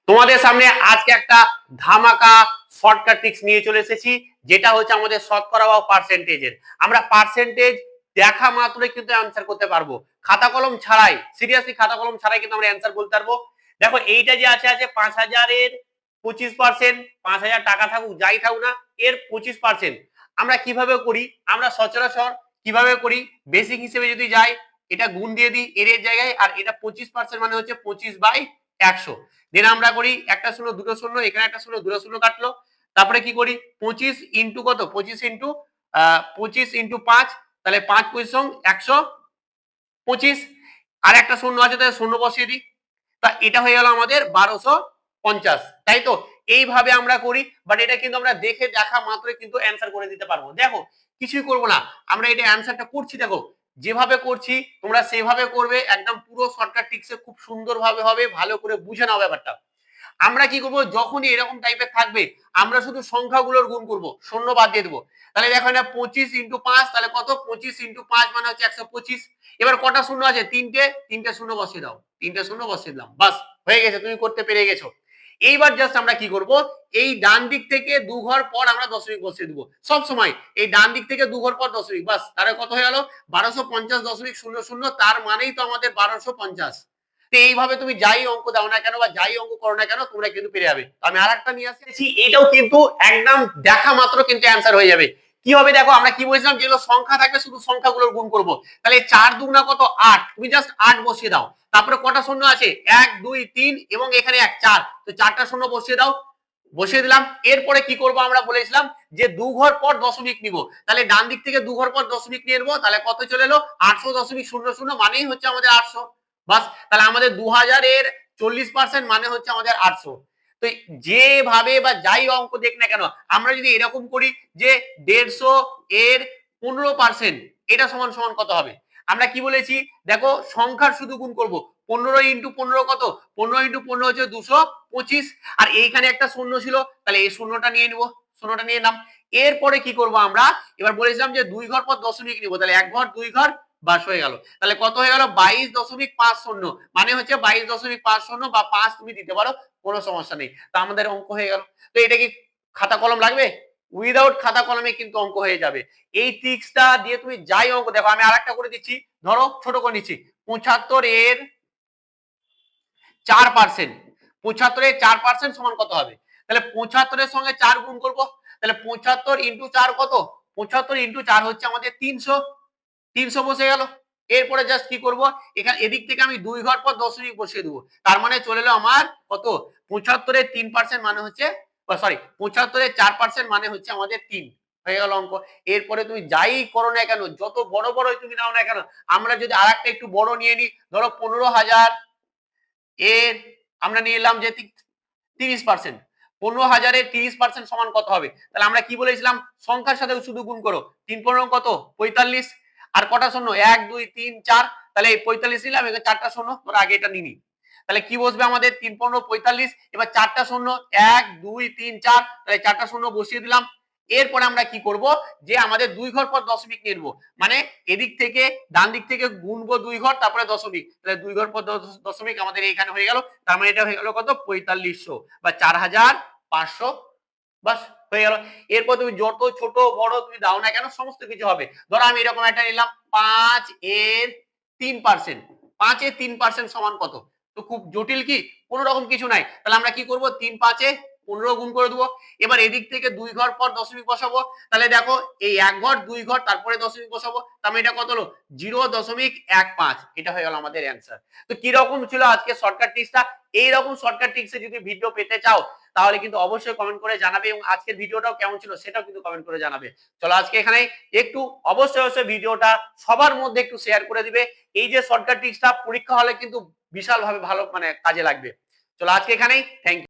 তোমাদের সামনে আজকে একটা ধামাকা শর্টকাট ট্রিক্স নিয়ে চলে এসেছি, যেটা হচ্ছে আমাদের শতকরা বা পার্সেন্টেজের। আমরা পার্সেন্টেজ দেখা মাত্রই কিন্তু অ্যান্সার করতে পারবো, খাতা কলম ছাড়াই। সিরিয়াসলি খাতা কলম ছাড়াই কিন্তু আমরা অ্যান্সার বলতে পারবো। দেখো এইটা যে আছে 5,000-এর 25%, 5,000 টাকা থাকুক যাই থাকুক না, এর 25% আমরা কিভাবে করি? আমরা সচরাচর কিভাবে করি, বেসিক হিসেবে যদি যাই, এটা গুণ দিয়ে দিই এর জায়গায়, আর এটা 25% মানে হচ্ছে 25/100। দেন আমরা করি একটা শূন্য দুটো শূন্য, এখানে একটা শূন্য দুটো শূন্য কাটলো। তারপরে কি করি, 25 ইন্টু কত, 25 ইন্টু 5, তাহলে 5×125, আর একটা শূন্য আছে তাহলে শূন্য বসিয়ে দিই। তা এটা হয়ে গেল আমাদের 1250, তাই তো? এইভাবে আমরা করি, বাট এটা কিন্তু আমরা দেখা মাত্রই কিন্তু অ্যান্সার করে দিতে পারবো। দেখো কিছুই করব না, আমরা এটা অ্যান্সারটা করছি। দেখো যেভাবে করছি তোমরা সেভাবে করবে, একদম পুরো শর্টকাট ট্রিক্সে খুব সুন্দরভাবে হবে, ভালো করে বুঝে নাও ব্যাপারটা। আমরা কি করব, যখনই এরকম টাইপের থাকবে আমরা শুধু সংখ্যাগুলোর গুণ করব, শূন্য বাদ দিয়ে দেবো। তাহলে দেখো না 25×5, তাহলে কত, 25×5 মানে হচ্ছে 125। এবার কটা শূন্য আছে, তিনটে শূন্য বসিয়ে দাও, তিনটে শূন্য বসিয়ে দিলাম, বাস হয়ে গেছে, তুমি করতে পেরে গেছো। এইবার জাস্ট আমরা কি করব, এই ডান দিক থেকে দু ঘর পর আমরা দশমিক বসিয়ে দেবো সব সময়। এই ডান দিক থেকে দু ঘর পর দশমিক, বাস তাহলে কত হয়ে গেল, 1250.00, তার মানেই তো আমাদের 1250। এইভাবে তুমি যাই অঙ্ক দাও না কেন বা যাই অঙ্ক করো না কেন, তোমরা কিন্তু পেরে যাবে। আমি আরেকটা নিয়ে আসছি, এটাও কিন্তু একদম দেখা মাত্র কিন্তু অ্যান্সার হয়ে যাবে। কি হবে দেখো, আমরা কি বলছিলাম, যেগুলো সংখ্যা থাকবে শুধু সংখ্যাগুলোর গুণ করব। তাহলে 4 দুগুণা কত, 8, তুমি জাস্ট 8 বসিয়ে দাও। তারপরে কটা শূন্য আছে, 1 2 3 এবং এখানে 1 4, তো 4টা শূন্য বসিয়ে দাও, বসিয়ে দিলাম। এরপরে কি করব, আমরা বলেছিলাম যে দু ঘর পর দশমিক নিব, তাহলে ডান দিক থেকে দু ঘর পর দশমিক নিয়ে নেবো। তাহলে কত চলে এলো, 800.00 মানেই হচ্ছে আমাদের 800, বাস। তাহলে আমাদের 2000-এর 40% মানে হচ্ছে আমাদের 800। তো যেভাবে বা যাই অঙ্ক দেখ না কেন, আমরা যদি এরকম করি যে 150-এর 15%, এটা সমান সমান কত হবে? আমরা কি বলেছি, দেখো সংখ্যার শুধু গুণ করব। 15×15 কত, 15×15 হচ্ছে 225, আর এইখানে একটা শূন্য ছিল, তাহলে এই শূন্যটা নিয়ে নিব, শূন্যটা নিয়ে নাম। এরপরে কি করব আমরা, এবার বলেছিলাম যে দুই ঘর পর দশমিক নিব, তাহলে এক ঘর দুই ঘর, বাস হয়ে গেল। তাহলে কত হয়ে গেল, 22.50, মানে হচ্ছে 22.50 বা 5 তুমি দিতে পারো, কোনো সমস্যা নেই। তা আমাদের অঙ্ক হয়ে গেল। তো এটা কি খাতা কলম লাগবে? উইদাউট খাতা কলমে কিন্তু অঙ্ক হয়ে যাবে। এই ট্রিক্সটা দিয়ে তুমি যাই অঙ্ক, দেখো আমি আরেকটা করে দিচ্ছি, ধরো ছোট করে নিচ্ছি, 75-এর 4%, 75-এর 4% সমান কত হবে? তাহলে 75-এর সঙ্গে 4 গুণ করব, তাহলে 75 × 4 কত, 75 × 4 হচ্ছে আমাদের 300, 300 বসে গেল। এরপরে জাস্ট কি করব, এখানে এদিক থেকে আমি দুই ঘর পর দশমিক বসিয়ে দেবো, তার মানে চলে এলো আমার কত, 75-এর 3% মানে হচ্ছে, সরি 75-এর 4% মানে হচ্ছে আমাদের 3, হয়ে গেল অঙ্ক। এরপরে তুমি যাই করো না কেন, যত বড় বড় তুমি নাও না কেন, আমরা যদি আরেকটা একটু বড় নিয়ে নিই, ধরো 15,000 এর আমরা নিয়ে এলাম যে 30%, 15,000-এর 30% সমান কত হবে? তাহলে আমরা কি বলেছিলাম, সংখ্যার সাথে শুধু গুণ করো, 3×15 কত, 45, আর কটা শূন্য, 1 2 3 4, তাহলে এই 45 নিলাম, এখানে 4টা শূন্য, তোরা আগে এটা নিনি। তাহলে কি বসবে আমাদের, 3×15 45, এবার 4টা শূন্য, 1 2 3 4, তাহলে 4টা শূন্য বসিয়ে দিলাম। এরপরে আমরা কি করব, যে আমাদের দুই ঘর পর দশমিক নিয়ে নেবো, মানে এদিক থেকে ডান দিক থেকে গুনবো দুই ঘর, তারপরে দশমিক, তাহলে দুই ঘর পর দশমিক আমাদের এইখানে হয়ে গেল। তার মানে এটা হয়ে গেল কত, 4500 বা 4500, বাস হয়ে গেল। এরপর তুমি যত ছোট বড় তুমি দাও না কেন, সমস্ত কিছু হবে। ধরো আমি এরকম একটা নিলাম, 5-এর 3%, 5-এর 3% সমান কত? তো খুব জটিল কি, কোনো রকম কিছু নাই। তাহলে আমরা কি করব, 3 5-এ 15 গুণ করে দেবো। এবার এদিক থেকে দুই ঘর পর দশমিক বসাবো, তাহলে দেখো এই এক ঘর দুই ঘর তারপরে দশমিক বসাবো, তার মানে এটা কত হলো, 0.15, এটা হয়ে গেল আমাদের অ্যান্সার। তো কি রকম ছিল আজকে শর্টকাট ট্রিক্সটা? এইরকম শর্টকাট ট্রিক্সে যদি ভিডিও পেতে চাও, তাহলে কিন্তু অবশ্যই কমেন্ট করে জানাবে, এবং আজকের ভিডিওটাও কেমন ছিল সেটাও কিন্তু কমেন্ট করে জানাবে। চলো আজকে এখানে একটু অবশ্যই ভিডিওটা সবার মধ্যে একটু শেয়ার করে দিবে। এই যে শর্টকাট ট্রিক্সটা পরীক্ষা হলে কিন্তু বিশাল ভাবে ভালো মানে কাজে লাগবে। চলো আজকে এখানেই, থ্যাংক ইউ।